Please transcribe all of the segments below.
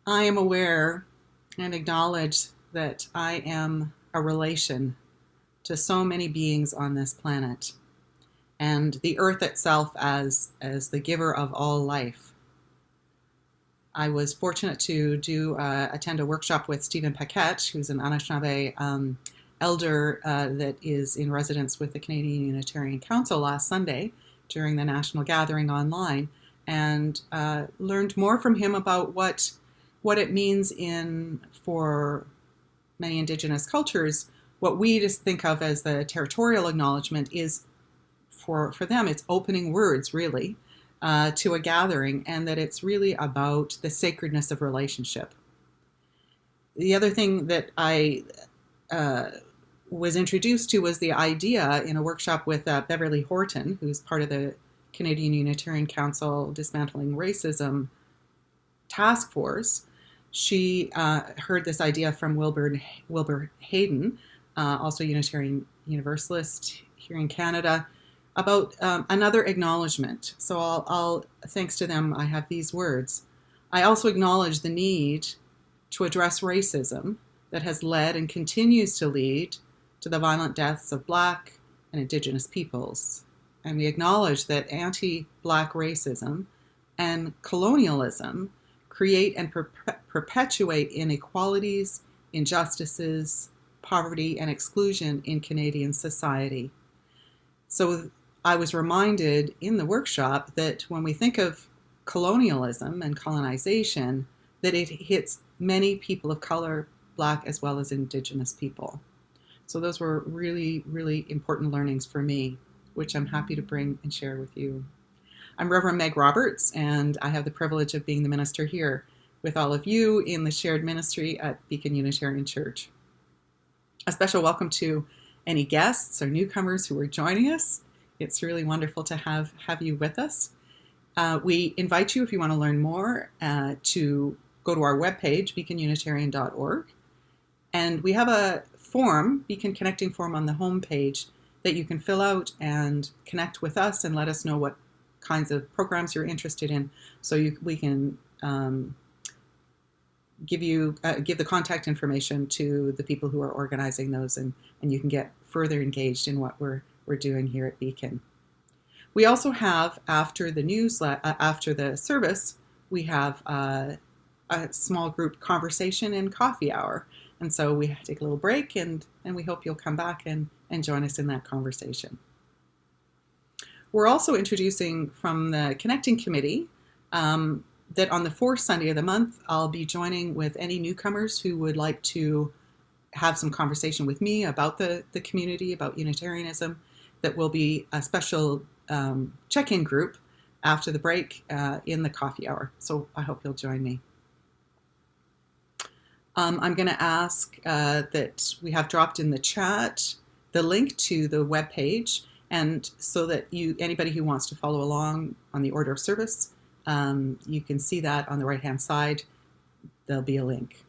I am aware and acknowledge that I am a relation to so many beings on this planet and the earth itself as the giver of all life. I was fortunate to attend a workshop with Stephen Paquette, who's an Anishinaabe elder that is in residence with the Canadian Unitarian Council last Sunday during the national gathering online, and learned more from him about what it means for many Indigenous cultures. What we just think of as the territorial acknowledgement is for them, it's opening words, really, to a gathering, and that it's really about the sacredness of relationship. The other thing that I was introduced to was the idea in a workshop with Beverly Horton, who's part of the Canadian Unitarian Council Dismantling Racism Task Force. She heard this idea from Wilbur Hayden, also Unitarian Universalist here in Canada, about another acknowledgement. So I'll, thanks to them, I have these words. I also acknowledge the need to address racism that has led and continues to lead to the violent deaths of Black and Indigenous peoples. And we acknowledge that anti-Black racism and colonialism create and perpetuate inequalities, injustices, poverty, and exclusion in Canadian society. So I was reminded in the workshop that when we think of colonialism and colonization, that it hits many people of color, Black as well as Indigenous people. So those were really, really important learnings for me, which I'm happy to bring and share with you. I'm Reverend Meg Roberts, and I have the privilege of being the minister here with all of you in the shared ministry at Beacon Unitarian Church. A special welcome to any guests or newcomers who are joining us. It's really wonderful to have you with us. We invite you, if you want to learn more, to go to our webpage, beaconunitarian.org. And we have a form, Beacon Connecting form on the homepage that you can fill out and connect with us and let us know what kinds of programs you're interested in, so we can give the contact information to the people who are organizing those, and you can get further engaged in what we're doing here at Beacon. We also have, after the service, we have a small group conversation and coffee hour. And so we take a little break, and we hope you'll come back and join us in that conversation. We're also introducing from the Connecting Committee that on the fourth Sunday of the month, I'll be joining with any newcomers who would like to have some conversation with me about the community, about Unitarianism. That will be a special check-in group after the break in the coffee hour. So I hope you'll join me. I'm going to ask that we have dropped in the chat the link to the webpage, and so that anybody who wants to follow along on the order of service, you can see that on the right-hand side. There'll be a link.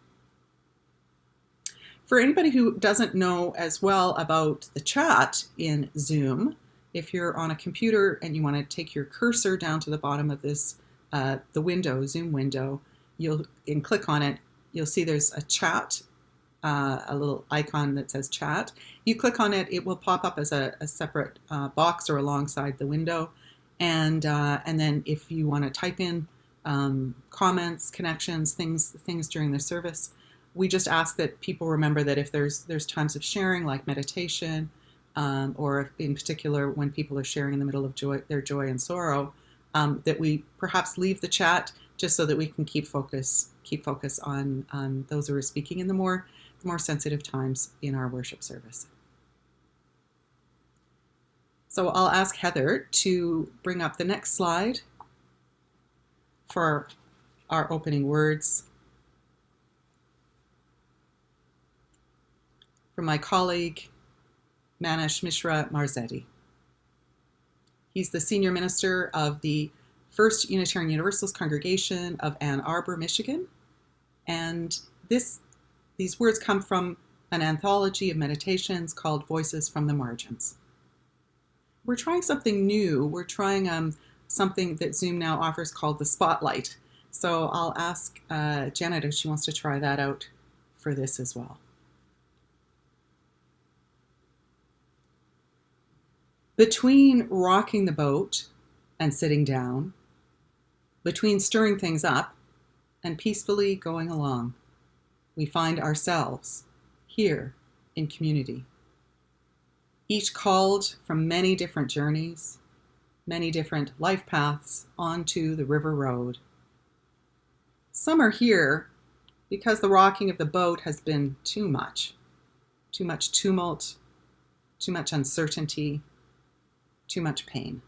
For anybody who doesn't know as well about the chat in Zoom, if you're on a computer and you want to take your cursor down to the bottom of this, the Zoom window, and click on it, you'll see there's a chat, a little icon that says chat. You click on it, it will pop up as a separate box or alongside the window. And then if you want to type in comments, connections, things during the service, we just ask that people remember that if there's times of sharing, like meditation, or in particular when people are sharing in the middle of their joy and sorrow, that we perhaps leave the chat just so that we can keep focus on those who are speaking in the more sensitive times in our worship service. So I'll ask Heather to bring up the next slide for our opening words. From my colleague, Manish Mishra Marzetti. He's the senior minister of the First Unitarian Universalist Congregation of Ann Arbor, Michigan. And these words come from an anthology of meditations called Voices from the Margins. We're trying something new. We're trying something that Zoom now offers called the Spotlight. So I'll ask Janet if she wants to try that out for this as well. Between rocking the boat and sitting down, between stirring things up and peacefully going along, we find ourselves here in community, each called from many different journeys, many different life paths onto the river road. Some are here because the rocking of the boat has been too much tumult, too much uncertainty, too much pain.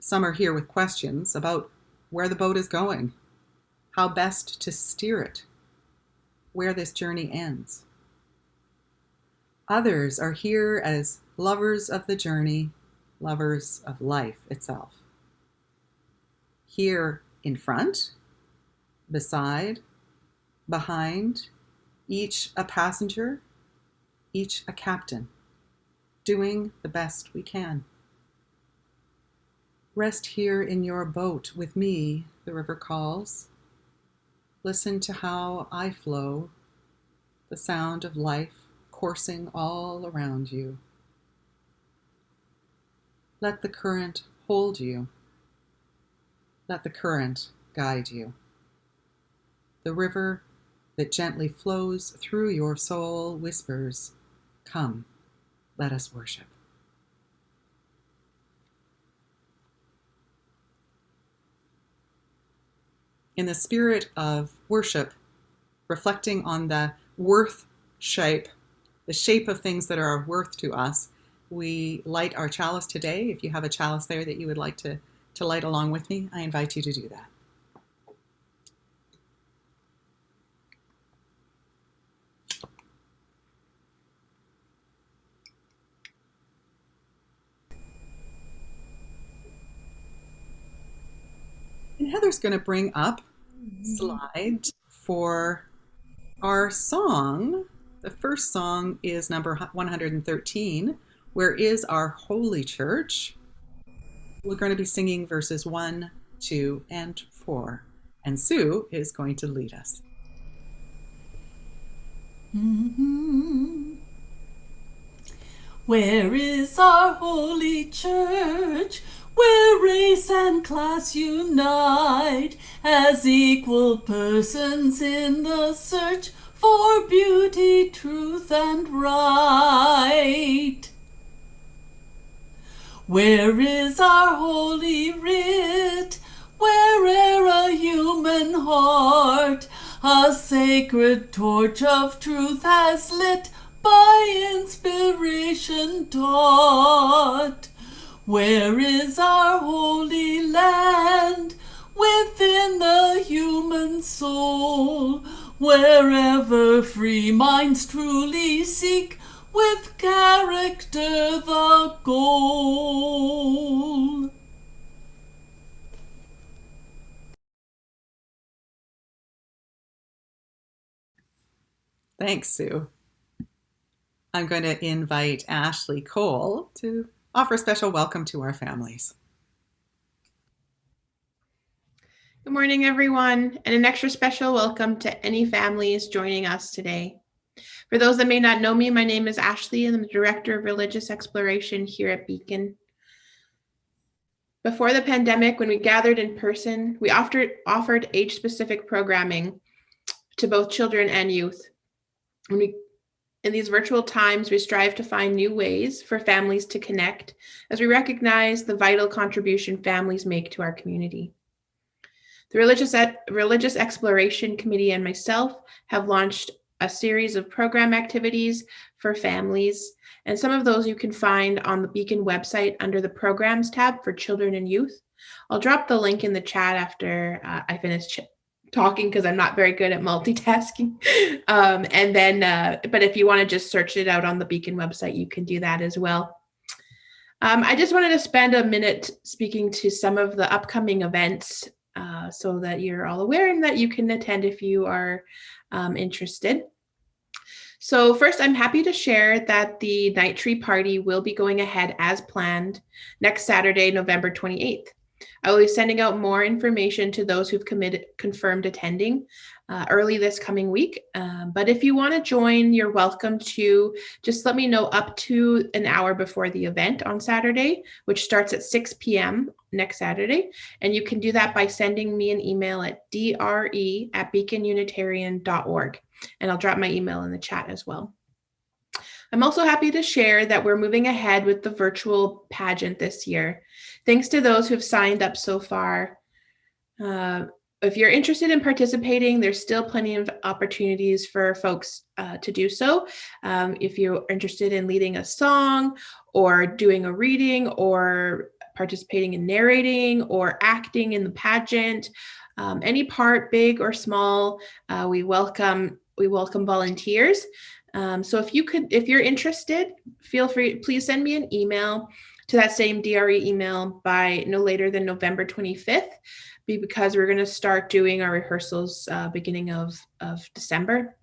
Some are here with questions about where the boat is going, how best to steer it, where this journey ends. Others are here as lovers of the journey, lovers of life itself. Here in front, beside, behind, each a passenger, each a captain, doing the best we can. Rest here in your boat with me, the river calls. Listen to how I flow, the sound of life coursing all around you. Let the current hold you. Let the current guide you. The river that gently flows through your soul whispers, "Come, let us worship." In the spirit of worship, reflecting on the worth shape, the shape of things that are of worth to us, we light our chalice today. If you have a chalice there that you would like to light along with me, I invite you to do that. And Heather's going to bring up slide for our song. The first song is number 113, Where is Our Holy Church? We're going to be singing verses 1, 2, and 4. And Sue is going to lead us. Where is our holy church, where race and class unite as equal persons in the search for beauty, truth, and right? Where is our holy writ, where'er a human heart a sacred torch of truth has lit, by inspiration taught? Where is our holy land, within the human soul, wherever free minds truly seek with character the goal? Thanks, Sue. I'm going to invite Ashley Cole to offer a special welcome to our families. Good morning, everyone, and an extra special welcome to any families joining us today. For those that may not know me, my name is Ashley, and I'm the Director of Religious Exploration here at Beacon. Before the pandemic, when we gathered in person, we offered age-specific programming to both children and youth. In these virtual times, we strive to find new ways for families to connect as we recognize the vital contribution families make to our community. The Religious Exploration Committee and myself have launched a series of program activities for families, and some of those you can find on the Beacon website under the Programs tab for children and youth. I'll drop the link in the chat after I finish talking, because I'm not very good at multitasking. But if you want to just search it out on the Beacon website, you can do that as well. I just wanted to spend a minute speaking to some of the upcoming events so that you're all aware and that you can attend if you are interested. So first, I'm happy to share that the Night Tree Party will be going ahead as planned next Saturday, November 28th. I will be sending out more information to those who've confirmed attending early this coming week. But if you want to join, you're welcome to. Just let me know up to an hour before the event on Saturday, which starts at 6 p.m. next Saturday. And you can do that by sending me an email at dre@beaconunitarian.org. And I'll drop my email in the chat as well. I'm also happy to share that we're moving ahead with the virtual pageant this year. Thanks to those who've signed up so far. If you're interested in participating, there's still plenty of opportunities for folks to do so. If you're interested in leading a song or doing a reading or participating in narrating or acting in the pageant, any part, big or small, we welcome volunteers. So if you're interested, feel free, please send me an email to that same DRE email by no later than November 25th, because we're going to start doing our rehearsals beginning of December.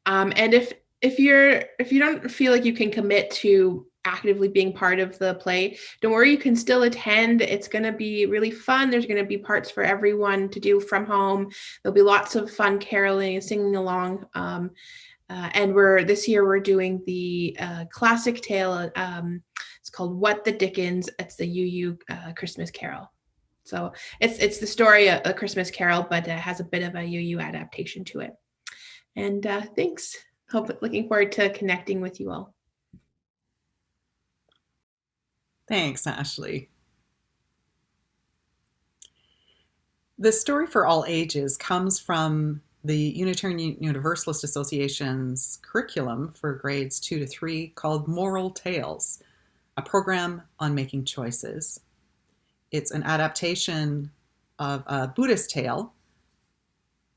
And if you don't feel like you can commit to actively being part of the play, don't worry, you can still attend. It's going to be really fun. There's going to be parts for everyone to do from home. There'll be lots of fun caroling and singing along. And this year we're doing the classic tale. It's called What the Dickens. It's the UU Christmas Carol. So it's the story of A Christmas Carol, but it has a bit of a UU adaptation to it. And thanks. Looking forward to connecting with you all. Thanks, Ashley. The story for all ages comes from the Unitarian Universalist Association's curriculum for grades 2 to 3 called Moral Tales, a program on making choices. It's an adaptation of a Buddhist tale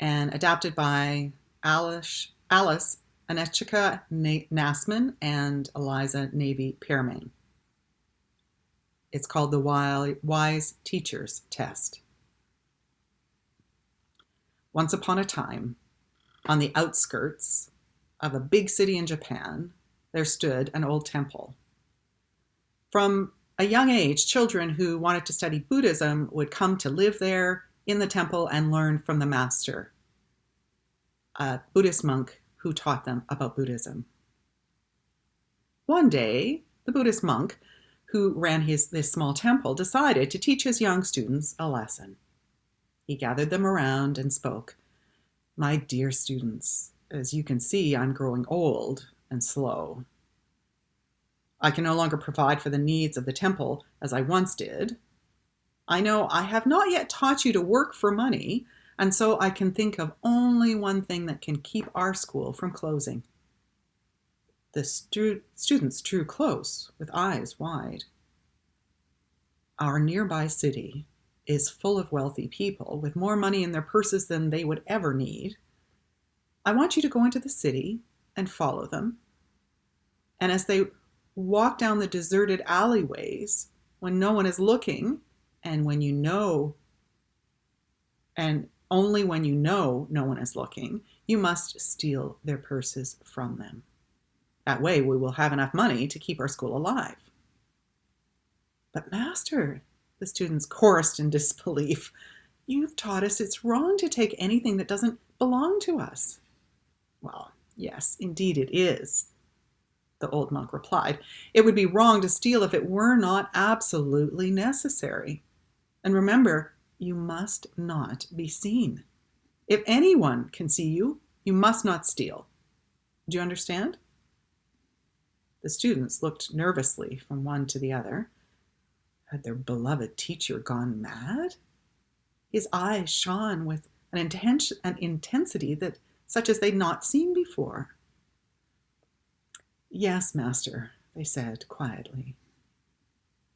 and adapted by Alice Anechika Nasman and Eliza Navy Pearmain. It's called the Wise Teacher's Test. Once upon a time, on the outskirts of a big city in Japan, there stood an old temple. From a young age, children who wanted to study Buddhism would come to live there in the temple and learn from the master, a Buddhist monk who taught them about Buddhism. One day, the Buddhist monk who ran this small temple decided to teach his young students a lesson. He gathered them around and spoke. "My dear students, as you can see, I'm growing old and slow. I can no longer provide for the needs of the temple as I once did. I know I have not yet taught you to work for money, and so I can think of only one thing that can keep our school from closing." The students drew close with eyes wide. "Our nearby city is full of wealthy people with more money in their purses than they would ever need. I want you to go into the city and follow them. And as they walk down the deserted alleyways, when no one is looking, and when you know, and only when you know no one is looking, you must steal their purses from them. That way we will have enough money to keep our school alive." "But master," the students chorused in disbelief, "you've taught us it's wrong to take anything that doesn't belong to us." "Well, yes, indeed it is," the old monk replied. "It would be wrong to steal if it were not absolutely necessary. And remember, you must not be seen. If anyone can see you, you must not steal. Do you understand?" The students looked nervously from one to the other. Had their beloved teacher gone mad? His eyes shone with an intensity that such as they'd not seen before. "Yes, master," they said quietly.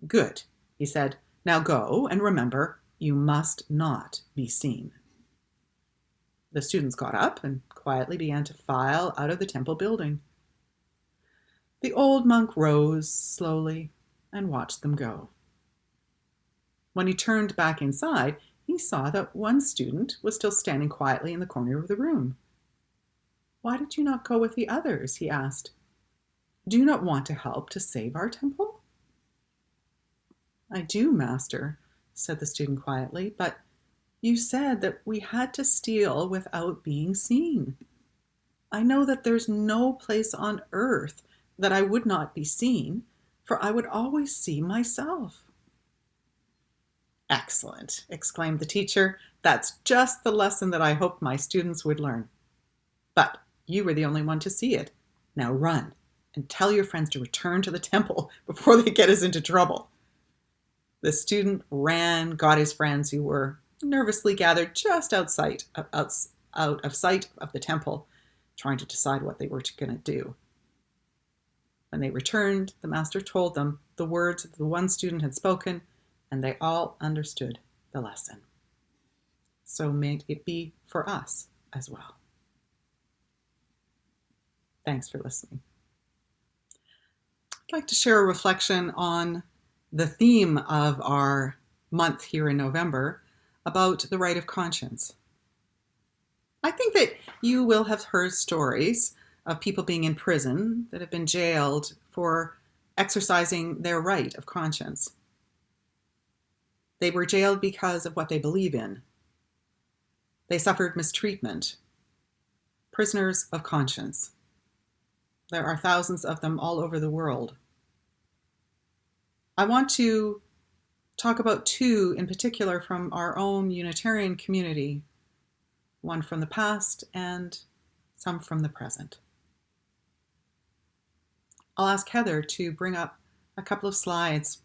"Good," he said. "Now go, and remember, you must not be seen." The students got up and quietly began to file out of the temple building. The old monk rose slowly and watched them go. When he turned back inside, he saw that one student was still standing quietly in the corner of the room. "Why did you not go with the others?" he asked. "Do you not want to help to save our temple?" "I do, master, said the student quietly, but you said that we had to steal without being seen. I know that there's no place on earth that I would not be seen, for I would always see myself. Excellent, exclaimed the teacher. That's just the lesson that I hoped my students would learn. But you were the only one to see it. Now run and tell your friends to return to the temple before they get us into trouble. The student ran, got his friends, who were nervously gathered just out of sight of the temple, trying to decide what they were going to do. When they returned, the master told them the words that the one student had spoken, and they all understood the lesson. So may it be for us as well. Thanks for listening. I'd like to share a reflection on the theme of our month here in November about the right of conscience. I think that you will have heard stories of people being in prison that have been jailed for exercising their right of conscience. They were jailed because of what they believe in. They suffered mistreatment. Prisoners of conscience. There are thousands of them all over the world. I want to talk about two in particular from our own Unitarian community, one from the past and some from the present. I'll ask Heather to bring up a couple of slides.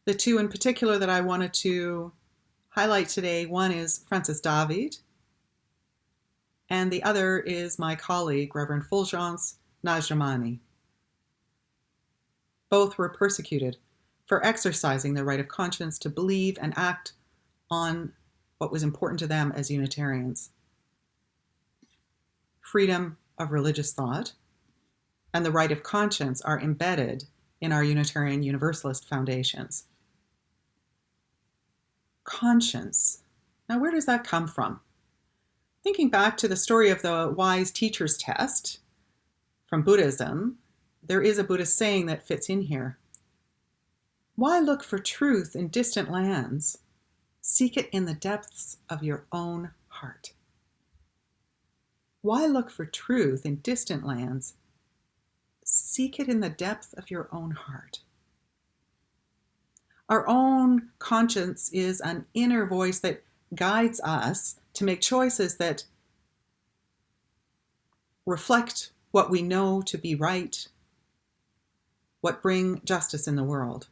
The two in particular that I wanted to highlight today, one is Francis David, and the other is my colleague, Reverend Fulgence Najramani. Both were persecuted for exercising their right of conscience to believe and act on what was important to them as Unitarians. Freedom of religious thought and the right of conscience are embedded in our Unitarian Universalist foundations. Conscience. Now, where does that come from? Thinking back to the story of the wise teacher's test from Buddhism, there is a Buddhist saying that fits in here. Why look for truth in distant lands? Seek it in the depths of your own heart. Why look for truth in distant lands? Seek it in the depth of your own heart. Our own conscience is an inner voice that guides us to make choices that reflect what we know to be right, what bring justice in the world.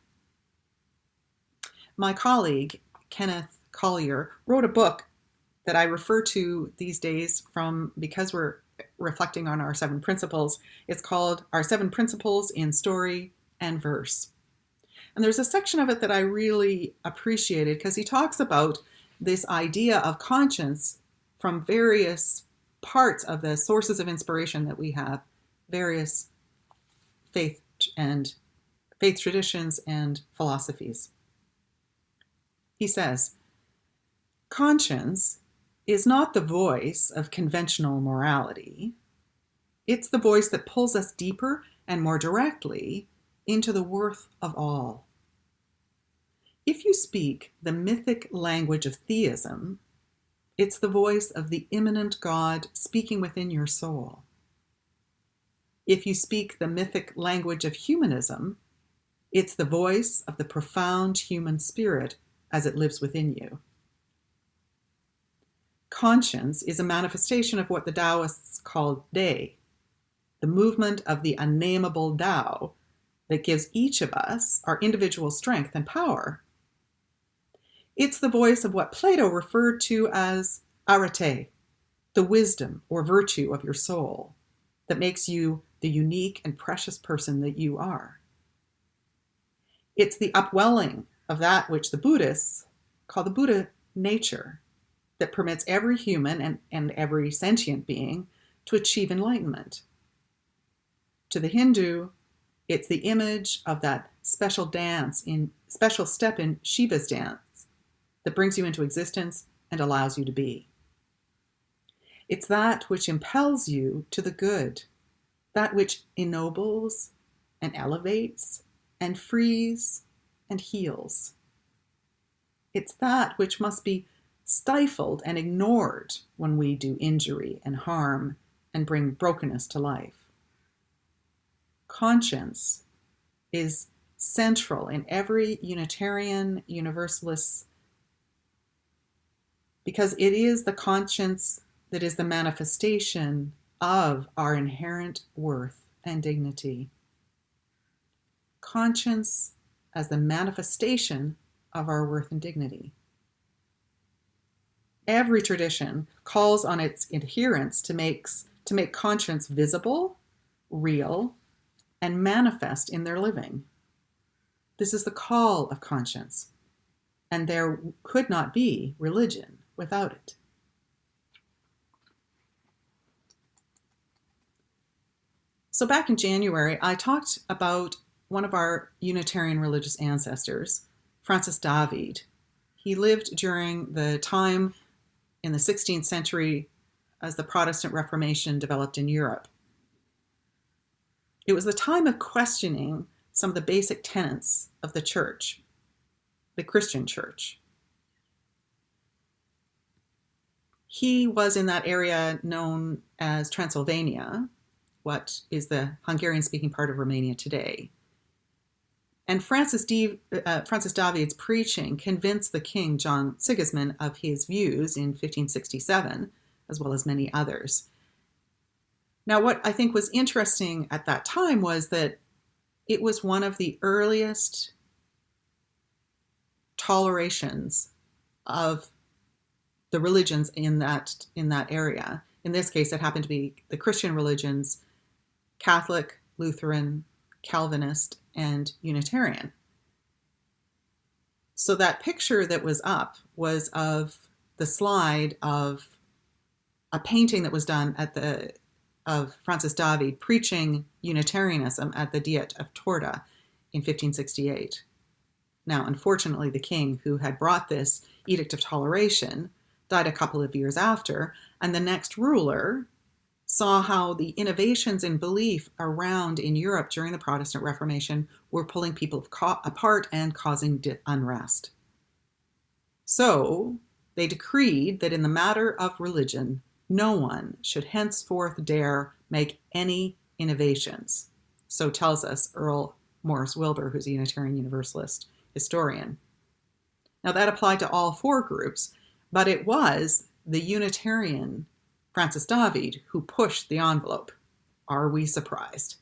My colleague, Kenneth Collier, wrote a book that I refer to these days because we're reflecting on our 7 principles. It's called Our 7 Principles in Story and Verse. And there's a section of it that I really appreciated because he talks about this idea of conscience from various parts of the sources of inspiration that we have, various faith traditions and philosophies. He says, conscience is not the voice of conventional morality. It's the voice that pulls us deeper and more directly into the worth of all. If you speak the mythic language of theism, it's the voice of the immanent God speaking within your soul. If you speak the mythic language of humanism, it's the voice of the profound human spirit as it lives within you. Conscience is a manifestation of what the Taoists call Dei, the movement of the unnameable Tao that gives each of us our individual strength and power. It's the voice of what Plato referred to as arete, the wisdom or virtue of your soul that makes you the unique and precious person that you are. It's the upwelling of that which the Buddhists call the Buddha nature that permits every human and every sentient being to achieve enlightenment. To the Hindu, it's the image of that special step in Shiva's dance that brings you into existence and allows you to be. It's that which impels you to the good, that which ennobles and elevates and frees and heals. It's that which must be stifled and ignored when we do injury and harm and bring brokenness to life. Conscience is central in every Unitarian Universalist, because it is the conscience that is the manifestation of our inherent worth and dignity. Conscience as the manifestation of our worth and dignity. Every tradition calls on its adherents to make conscience visible, real, and manifest in their living. This is the call of conscience, and there could not be religion without it. So back in January, I talked about one of our Unitarian religious ancestors, Francis David. He lived during the time in the 16th century as the Protestant Reformation developed in Europe. It was the time of questioning some of the basic tenets of the church, the Christian church. He was in that area known as Transylvania, what is the Hungarian-speaking part of Romania today. And Francis David's preaching convinced the king, John Sigismund, of his views in 1567, as well as many others. Now, what I think was interesting at that time was that it was one of the earliest tolerations of the religions in that area. In this case, it happened to be the Christian religions, Catholic, Lutheran, Calvinist, and Unitarian. So that picture that was up was of the slide of a painting that was done of Francis David preaching Unitarianism at the Diet of Torda in 1568. Now, unfortunately, the king who had brought this Edict of Toleration died a couple of years after, and the next ruler saw how the innovations in belief around in Europe during the Protestant Reformation were pulling people apart and causing unrest. So they decreed that in the matter of religion, no one should henceforth dare make any innovations. So tells us Earl Morris Wilbur, who's a Unitarian Universalist historian. Now that applied to all four groups, but it was the Unitarian Francis David who pushed the envelope. Are we surprised?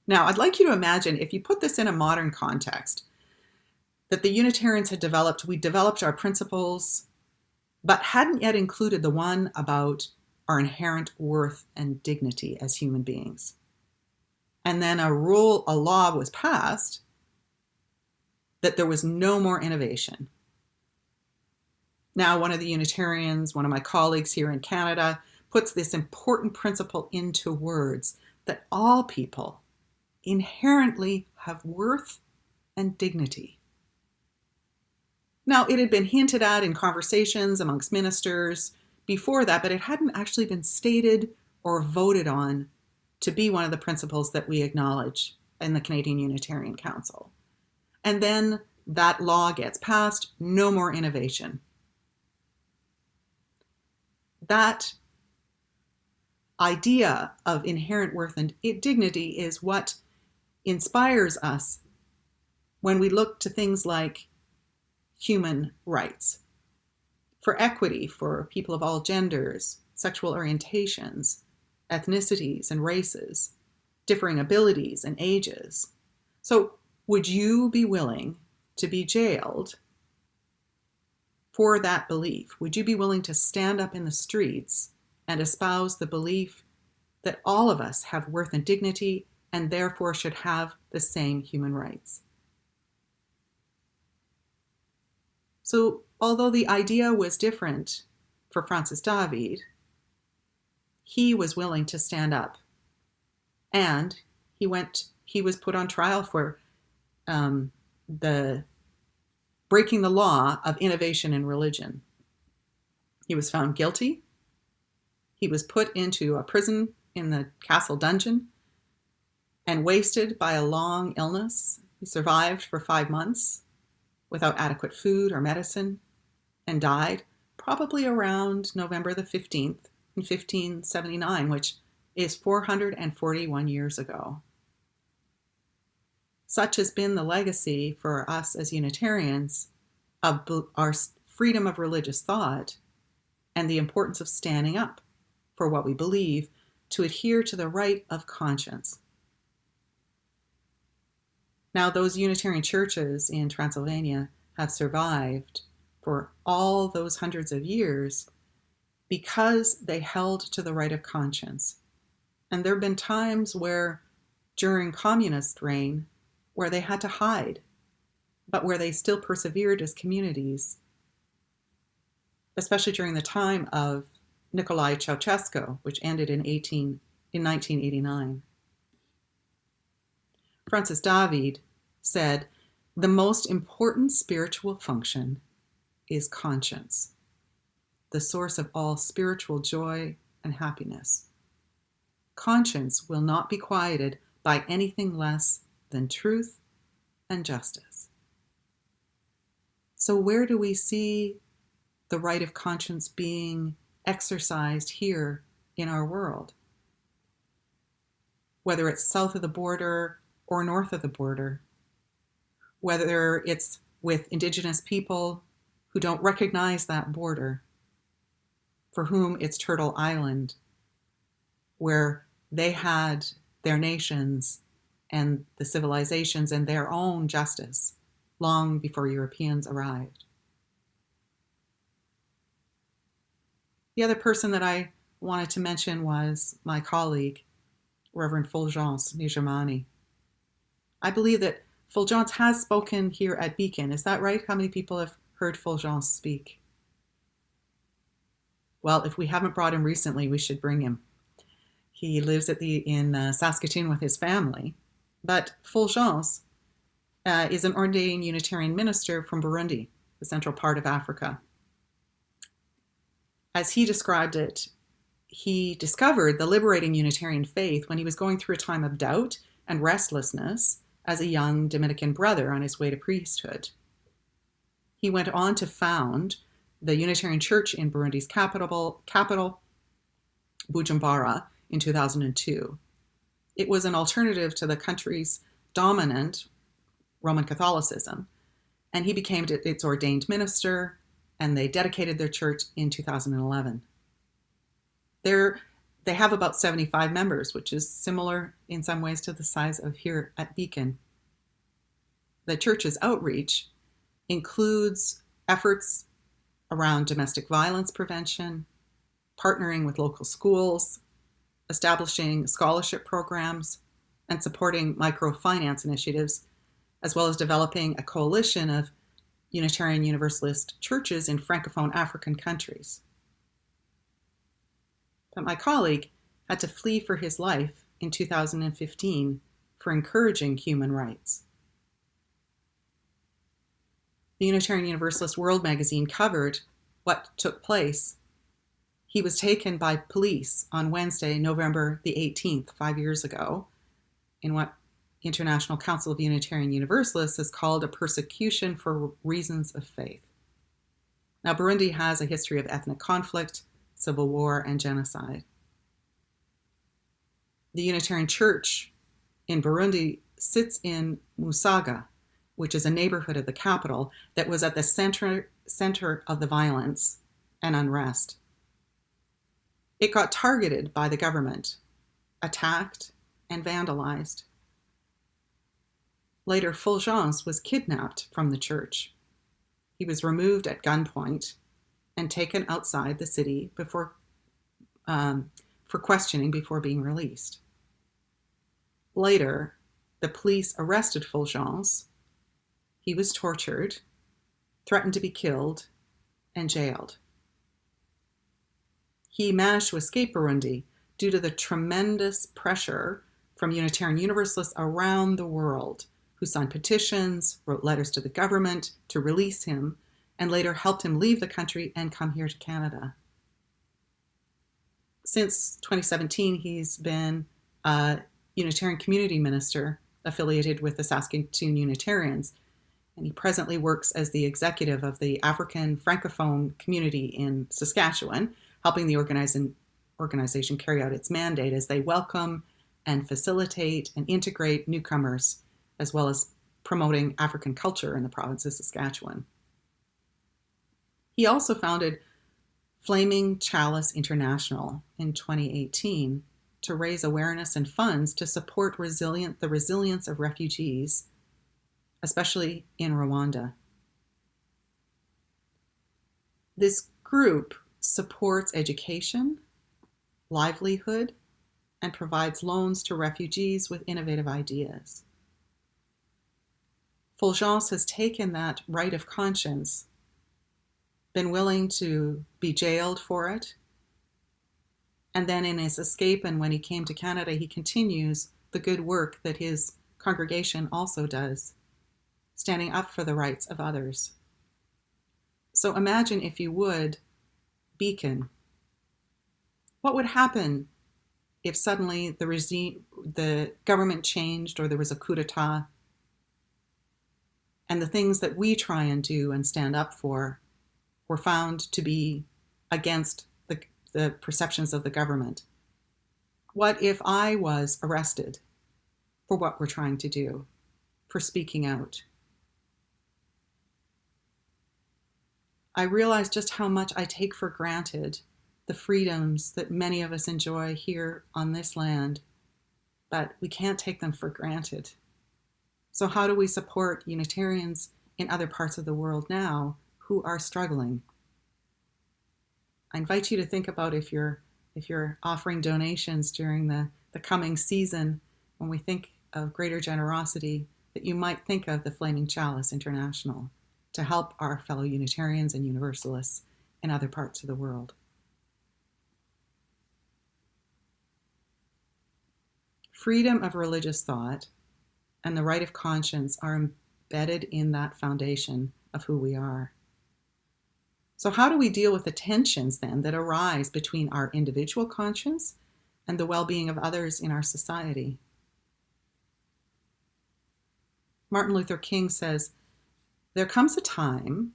Now, I'd like you to imagine, if you put this in a modern context, that the Unitarians had we developed our principles, but hadn't yet included the one about our inherent worth and dignity as human beings. And then a law was passed that there was no more innovation. Now, one of the Unitarians, one of my colleagues here in Canada, puts this important principle into words, that all people inherently have worth and dignity. Now, it had been hinted at in conversations amongst ministers before that, but it hadn't actually been stated or voted on to be one of the principles that we acknowledge in the Canadian Unitarian Council. And then that law gets passed, no more innovation. That idea of inherent worth and dignity is what inspires us when we look to things like human rights, for equity for people of all genders, sexual orientations, ethnicities and races, differing abilities and ages. So would you be willing to be jailed for that belief? Would you be willing to stand up in the streets and espouse the belief that all of us have worth and dignity and therefore should have the same human rights? So although the idea was different for Francis David, he was willing to stand up, and he was put on trial for the breaking the law of innovation in religion. He was found guilty. He was put into a prison in the castle dungeon and wasted by a long illness. He survived for 5 months. without adequate food or medicine and died probably around November the 15th in 1579, which is 441 years ago. Such has been the legacy for us as Unitarians of our freedom of religious thought and the importance of standing up for what we believe to adhere to the right of conscience. Now, those Unitarian churches in Transylvania have survived for all those hundreds of years because they held to the right of conscience. And there have been times where, during communist reign, where they had to hide, but where they still persevered as communities, especially during the time of Nicolae Ceausescu, which ended in 1989. Francis David said, "The most important spiritual function is conscience, the source of all spiritual joy and happiness. Conscience will not be quieted by anything less than truth and justice." So where do we see the right of conscience being exercised here in our world? Whether it's south of the border or north of the border, whether it's with Indigenous people who don't recognize that border, for whom it's Turtle Island, where they had their nations and the civilizations and their own justice long before Europeans arrived. The other person that I wanted to mention was my colleague, Reverend Fulgence Nijermani. I believe that Fulgence has spoken here at Beacon. Is that right? How many people have heard Fulgence speak? Well, if we haven't brought him recently, we should bring him. He lives in Saskatoon with his family. But Fulgence is an ordained Unitarian minister from Burundi, the central part of Africa. As he described it, he discovered the liberating Unitarian faith when he was going through a time of doubt and restlessness as a young Dominican brother on his way to priesthood. He went on to found the Unitarian Church in Burundi's capital, Bujumbura, in 2002. It was an alternative to the country's dominant Roman Catholicism, and he became its ordained minister, and they dedicated their church in 2011. They have about 75 members, which is similar in some ways to the size of here at Beacon. The church's outreach includes efforts around domestic violence prevention, partnering with local schools, establishing scholarship programs, and supporting microfinance initiatives, as well as developing a coalition of Unitarian Universalist churches in Francophone African countries. But my colleague had to flee for his life in 2015 for encouraging human rights. The Unitarian Universalist World magazine covered what took place. He was taken by police on Wednesday, November the 18th, 5 years ago, in what International Council of Unitarian Universalists has called a persecution for reasons of faith. Now, Burundi has a history of ethnic conflict, civil war, and genocide. The Unitarian Church in Burundi sits in Musaga, which is a neighborhood of the capital that was at the center of the violence and unrest. It got targeted by the government, attacked, and vandalized. Later, Fulgence was kidnapped from the church. He was removed at gunpoint and taken outside the city for questioning before being released. Later, the police arrested Fulgence. He was tortured, threatened to be killed, and jailed. He managed to escape Burundi due to the tremendous pressure from Unitarian Universalists around the world, who signed petitions, wrote letters to the government to release him, and later helped him leave the country and come here to Canada. Since 2017, he's been a Unitarian community minister affiliated with the Saskatoon Unitarians, and he presently works as the executive of the African Francophone community in Saskatchewan, helping the organization carry out its mandate as they welcome and facilitate and integrate newcomers, as well as promoting African culture in the province of Saskatchewan. He also founded Flaming Chalice International in 2018 to raise awareness and funds to support the resilience of refugees, especially in Rwanda. This group supports education, livelihood, and provides loans to refugees with innovative ideas. Fulgence has taken that right of conscience, been willing to be jailed for it, and then in his escape and when he came to Canada, he continues the good work that his congregation also does, standing up for the rights of others. So imagine, if you would, Beacon. What would happen if suddenly the government changed or there was a coup d'etat, and the things that we try and do and stand up for were found to be against the perceptions of the government? What if I was arrested for what we're trying to do, for speaking out? I realize just how much I take for granted the freedoms that many of us enjoy here on this land, but we can't take them for granted. So how do we support Unitarians in other parts of the world now who are struggling? I invite you to think about, if you're offering donations during the coming season, when we think of greater generosity, that you might think of the Flaming Chalice International to help our fellow Unitarians and Universalists in other parts of the world. Freedom of religious thought and the right of conscience are embedded in that foundation of who we are. So how do we deal with the tensions then that arise between our individual conscience and the well-being of others in our society? Martin Luther King says, "There comes a time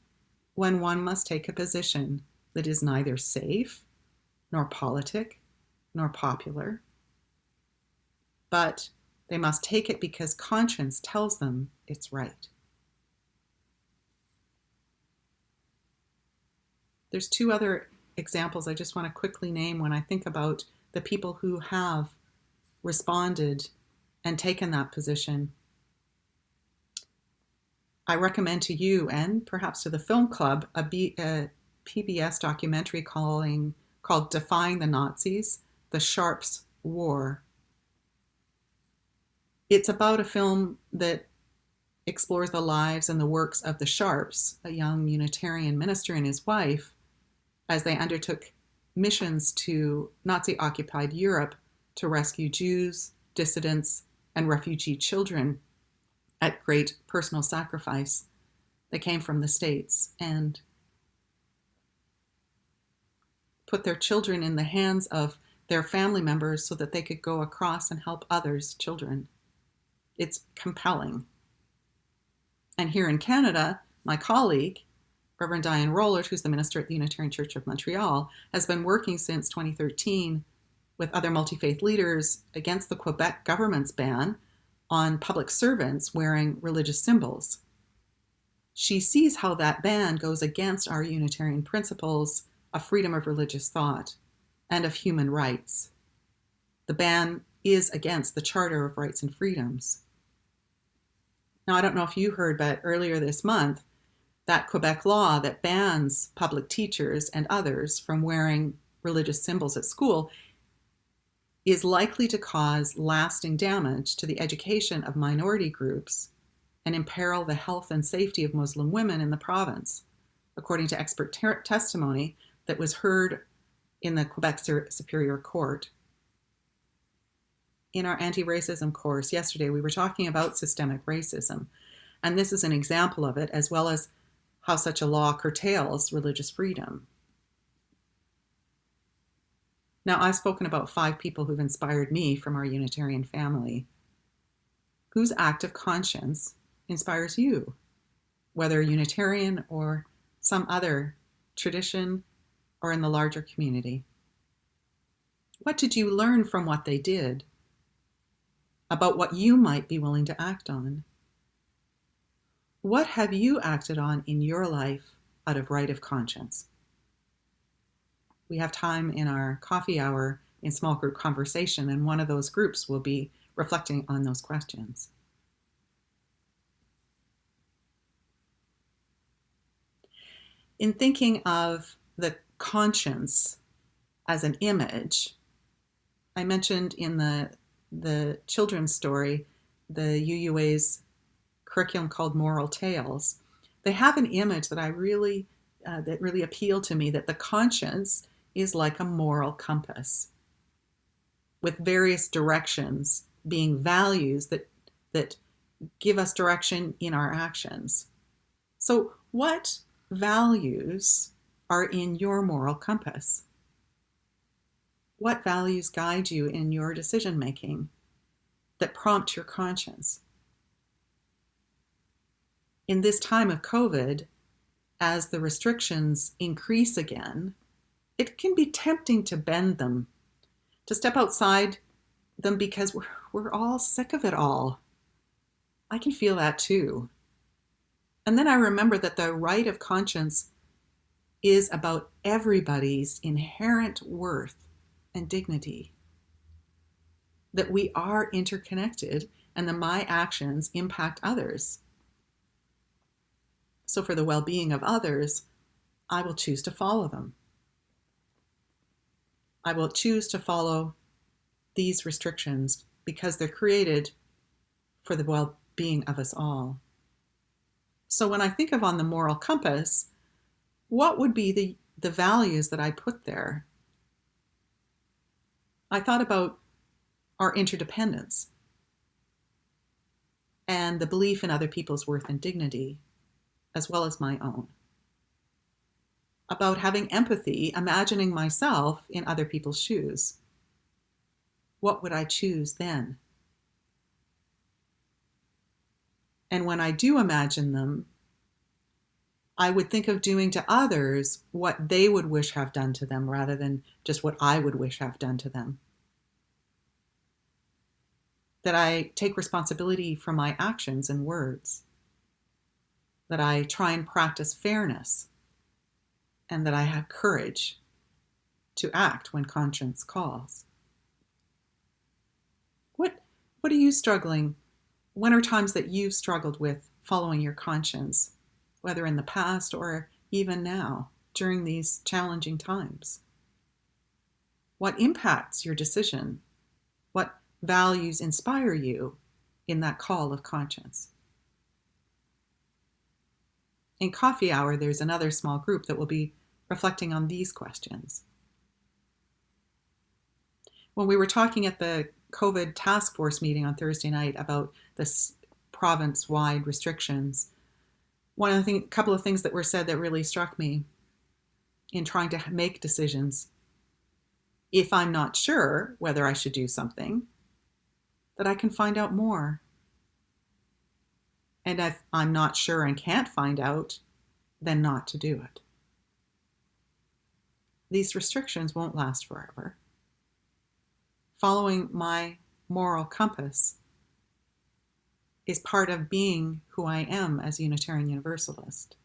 when one must take a position that is neither safe, nor politic, nor popular, but they must take it because conscience tells them it's right." There's two other examples I just want to quickly name when I think about the people who have responded and taken that position. I recommend to you, and perhaps to the film club, a PBS documentary called Defying the Nazis, The Sharps' War. It's about a film that explores the lives and the works of the Sharps, a young Unitarian minister and his wife, as they undertook missions to Nazi-occupied Europe to rescue Jews, dissidents, and refugee children at great personal sacrifice. They came from the States and put their children in the hands of their family members so that they could go across and help others' children. It's compelling. And here in Canada, my colleague, Reverend Diane Rollert, who's the minister at the Unitarian Church of Montreal, has been working since 2013 with other multi-faith leaders against the Quebec government's ban on public servants wearing religious symbols. She sees how that ban goes against our Unitarian principles of freedom of religious thought and of human rights. The ban is against the Charter of Rights and Freedoms. Now, I don't know if you heard, but earlier this month, that Quebec law that bans public teachers and others from wearing religious symbols at school is likely to cause lasting damage to the education of minority groups and imperil the health and safety of Muslim women in the province, according to expert testimony that was heard in the Quebec Superior Court. In our anti-racism course yesterday, we were talking about systemic racism, and this is an example of it, as well as how such a law curtails religious freedom. Now, I've spoken about 5 people who've inspired me from our Unitarian family. Whose act of conscience inspires you? whether Unitarian or some other tradition or in the larger community? What did you learn from what they did about what you might be willing to act on? What have you acted on in your life out of right of conscience? We have time in our coffee hour in small group conversation, and one of those groups will be reflecting on those questions. In thinking of the conscience as an image, I mentioned in the children's story, the UUA's curriculum called Moral Tales. They have an image that really appealed to me, that the conscience is like a moral compass with various directions being values that give us direction in our actions. So what values are in your moral compass? What values guide you in your decision making that prompt your conscience? In this time of COVID, as the restrictions increase again, it can be tempting to bend them, to step outside them, because we're all sick of it all. I can feel that too. And then I remember that the right of conscience is about everybody's inherent worth and dignity, that we are interconnected and that my actions impact others. So for the well-being of others, I will choose to follow them. I will choose to follow these restrictions because they're created for the well-being of us all. So when I think of on the moral compass, what would be the values that I put there? I thought about our interdependence and the belief in other people's worth and dignity, as well as my own. About having empathy, imagining myself in other people's shoes. What would I choose then? And when I do imagine them, I would think of doing to others what they would wish have done to them rather than just what I would wish have done to them. That I take responsibility for my actions and words. That I try and practice fairness, and that I have courage to act when conscience calls. What are you struggling? When are times that you've struggled with following your conscience, whether in the past or even now, during these challenging times? What impacts your decision? What values inspire you in that call of conscience? In coffee hour, there's another small group that will be reflecting on these questions. When we were talking at the COVID task force meeting on Thursday night about this province-wide restrictions, couple of things that were said that really struck me in trying to make decisions. If I'm not sure whether I should do something, that I can find out more. And if I'm not sure and can't find out, then not to do it. These restrictions won't last forever. Following my moral compass is part of being who I am as a Unitarian Universalist.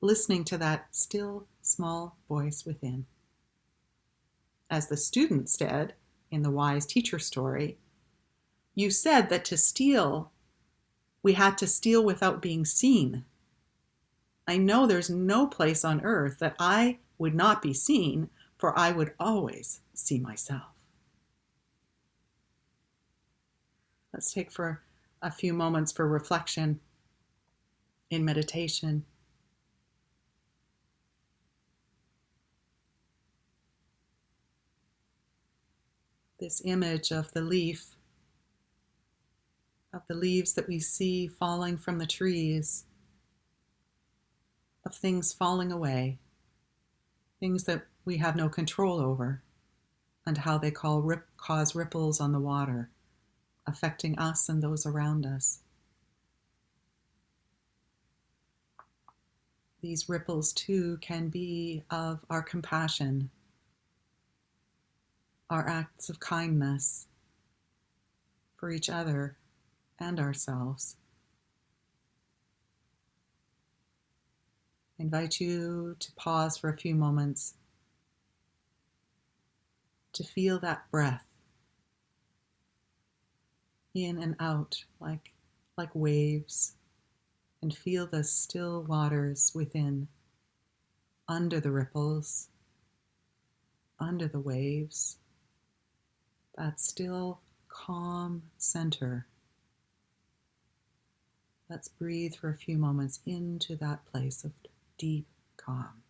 Listening to that still small voice within. As the student said in the wise teacher story, you said that to steal, we had to steal without being seen. I know there's no place on earth that I would not be seen, for I would always see myself. Let's take for a few moments for reflection in meditation. This image of the leaf, of the leaves that we see falling from the trees, of things falling away, things that we have no control over, and how they cause ripples on the water, affecting us and those around us. these ripples too can be of our compassion, our acts of kindness for each other and ourselves. I invite you to pause for a few moments to feel that breath in and out like waves, and feel the still waters within, under the ripples, under the waves, that still calm center. Let's breathe for a few moments into that place of deep calm.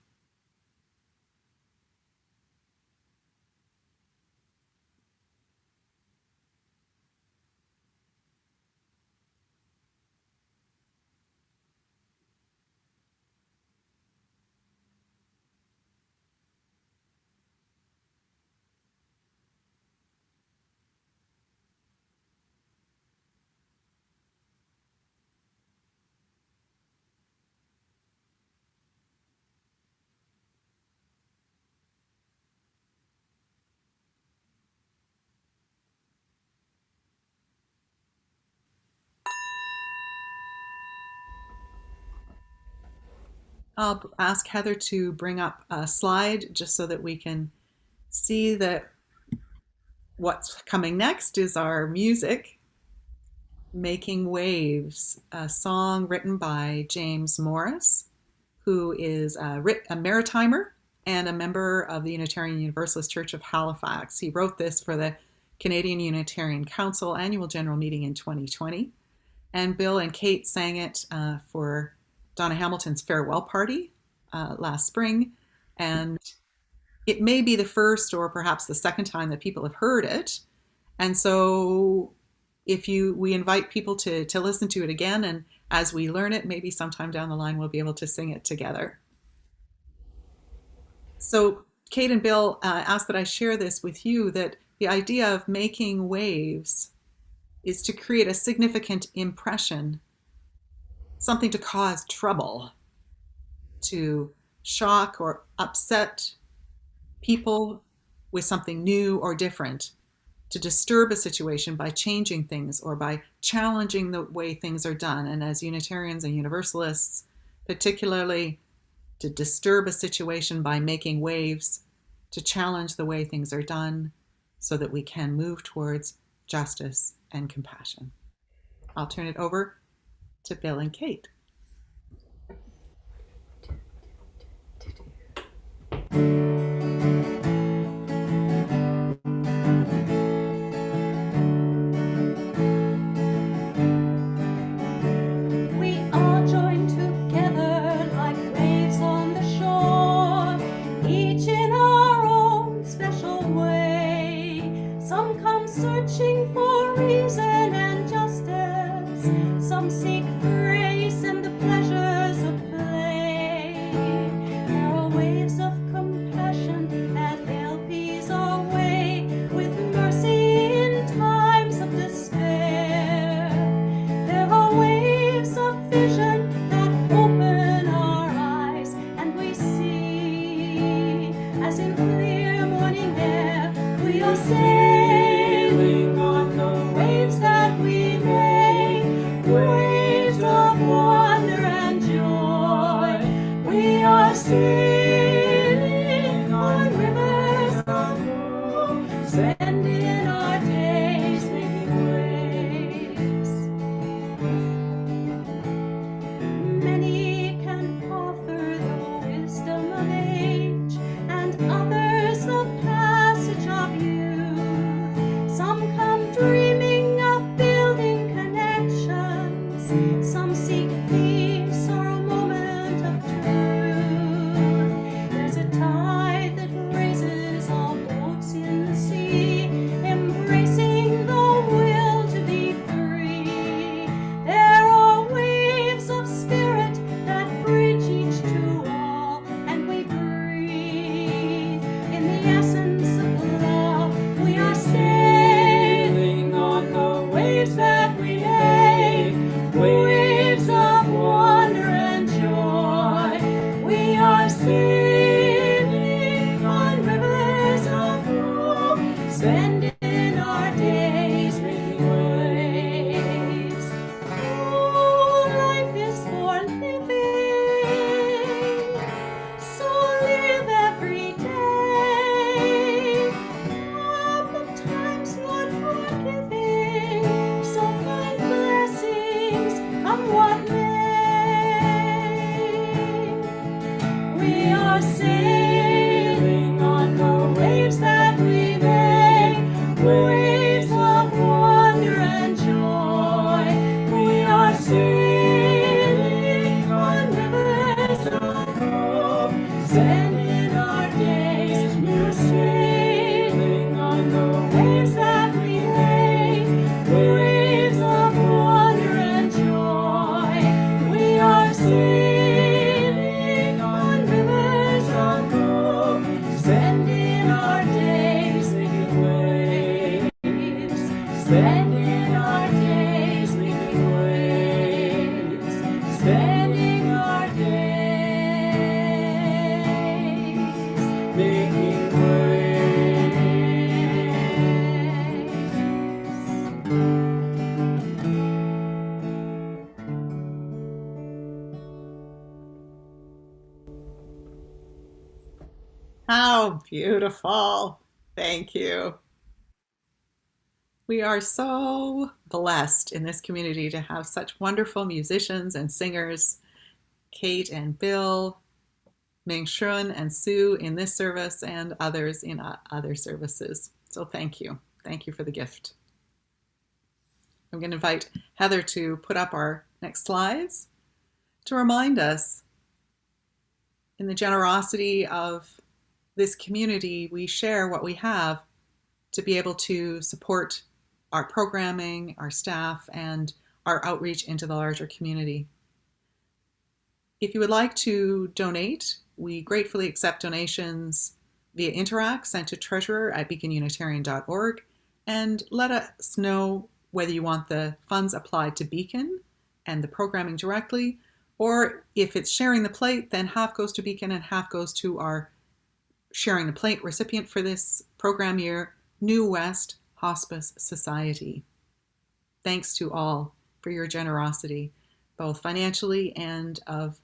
I'll ask Heather to bring up a slide just so that we can see that what's coming next is our music, Making Waves, a song written by James Morris, who is a maritimer and a member of the Unitarian Universalist Church of Halifax. He wrote this for the Canadian Unitarian Council annual general meeting in 2020. And Bill and Kate sang it for Donna Hamilton's farewell party last spring. And it may be the first or perhaps the second time that people have heard it. And so we invite people to listen to it again. And as we learn it, maybe sometime down the line, we'll be able to sing it together. So Kate and Bill asked that I share this with you, that the idea of making waves is to create a significant impression, something to cause trouble, to shock or upset people with something new or different, to disturb a situation by changing things or by challenging the way things are done. And as Unitarians and Universalists, particularly to disturb a situation by making waves, to challenge the way things are done so that we can move towards justice and compassion. I'll turn it over to Bill and Kate. We all join together like waves on the shore, each in our own special way. Some come searching for reason and justice, some seek grace and the pleasures of play. There are waves of compassion that help ease our way with mercy in times of despair. There are waves of vision that open our eyes, and we see, as in clear morning air, we are sailing on the waves that we make, waves of wonder and joy. We are sailing on rivers of hope, spending our days making waves. Many can offer the wisdom of age, and others the passage of youth. Some come dreaming of building connections, some seek peace or a moment of truth. are sailing on the waves that we make, waves of wonder and joy. We are sailing on rivers of hope, spending our days. We're sailing on the waves that we make, waves of wonder and joy. We are sailing on rivers of hope, spending our days making waves, spending our days making waves, spending our days making waves. How beautiful. Thank you. We are so blessed in this community to have such wonderful musicians and singers, Kate and Bill, Ming Shun and Sue in this service, and others in other services. So thank you. Thank you for the gift. I'm going to invite Heather to put up our next slides to remind us in the generosity of this community, we share what we have to be able to support our programming, our staff, and our outreach into the larger community. If you would like to donate, we gratefully accept donations via Interact sent to treasurer@beaconunitarian.org, and let us know whether you want the funds applied to Beacon and the programming directly, or if it's sharing the plate, then half goes to Beacon and half goes to our sharing the plate recipient for this program year, New West Hospice Society. Thanks to all for your generosity, both financially and of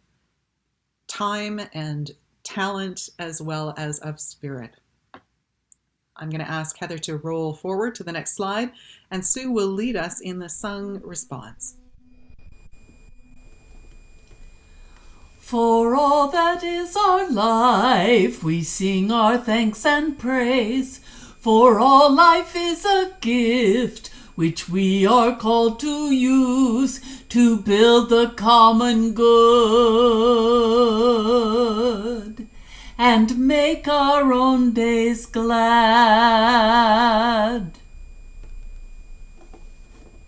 time and talent, as well as of spirit. I'm going to ask Heather to roll forward to the next slide, and Sue will lead us in the sung response. For all that is our life, we sing our thanks and praise. For all life is a gift, which we are called to use to build the common good and make our own days glad.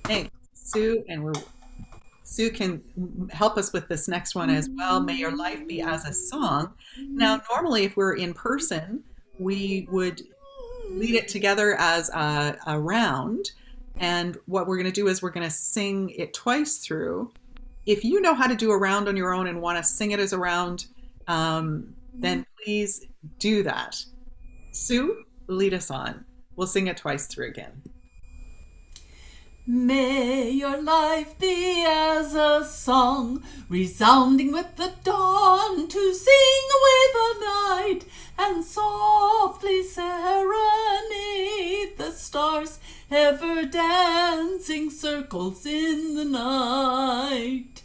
Thanks, Sue, and Sue can help us with this next one as well. May your life be as a song. Now, normally, if we're in person, we would lead it together as a round. And what we're going to do is we're going to sing it twice through. If you know how to do a round on your own and want to sing it as a round, then please do that. Sue, lead us on. We'll sing it twice through again. May your life be as a song, resounding with the dawn, to sing away the night and softly serenade the stars, ever dancing circles in the night.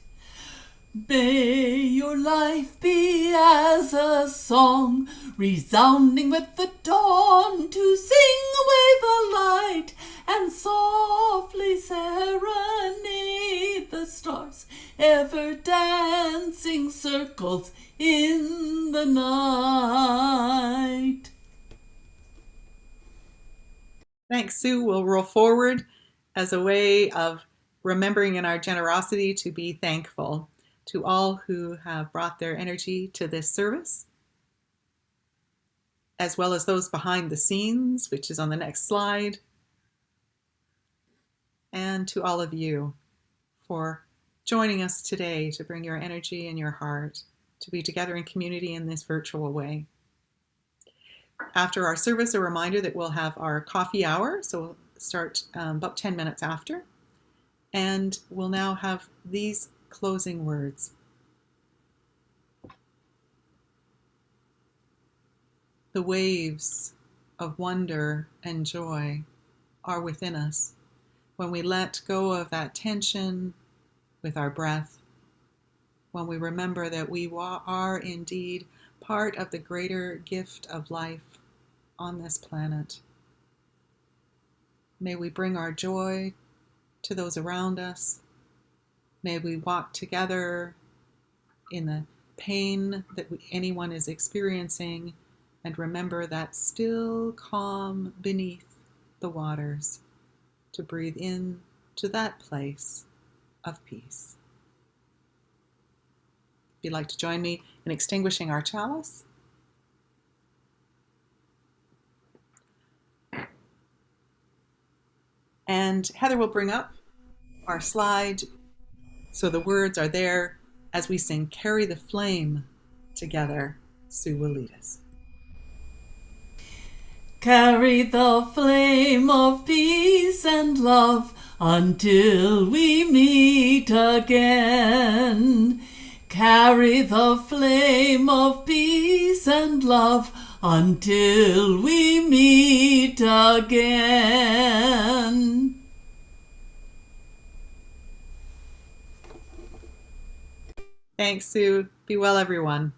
May your life be as a song, resounding with the dawn, to sing away the light and softly serenade the stars, ever dancing circles in the night. Thanks, Sue. We'll roll forward as a way of remembering in our generosity to be thankful to all who have brought their energy to this service, as well as those behind the scenes, which is on the next slide, and to all of you for joining us today to bring your energy and your heart to be together in community in this virtual way. After our service, a reminder that we'll have our coffee hour, so we'll start about 10 minutes after, and we'll now have these closing words. The waves of wonder and joy are within us when we let go of that tension with our breath, when we remember that we are indeed part of the greater gift of life on this planet. May we bring our joy to those around us. May we walk together in the pain that anyone is experiencing and remember that still calm beneath the waters, to breathe in to that place of peace. If you'd like to join me in extinguishing our chalice, and Heather will bring up our slide so the words are there as we sing Carry the Flame together. Sue will lead us. Carry the flame of peace and love until we meet again. Carry the flame of peace and love until we meet again. Thanks, Sue. Be well, everyone.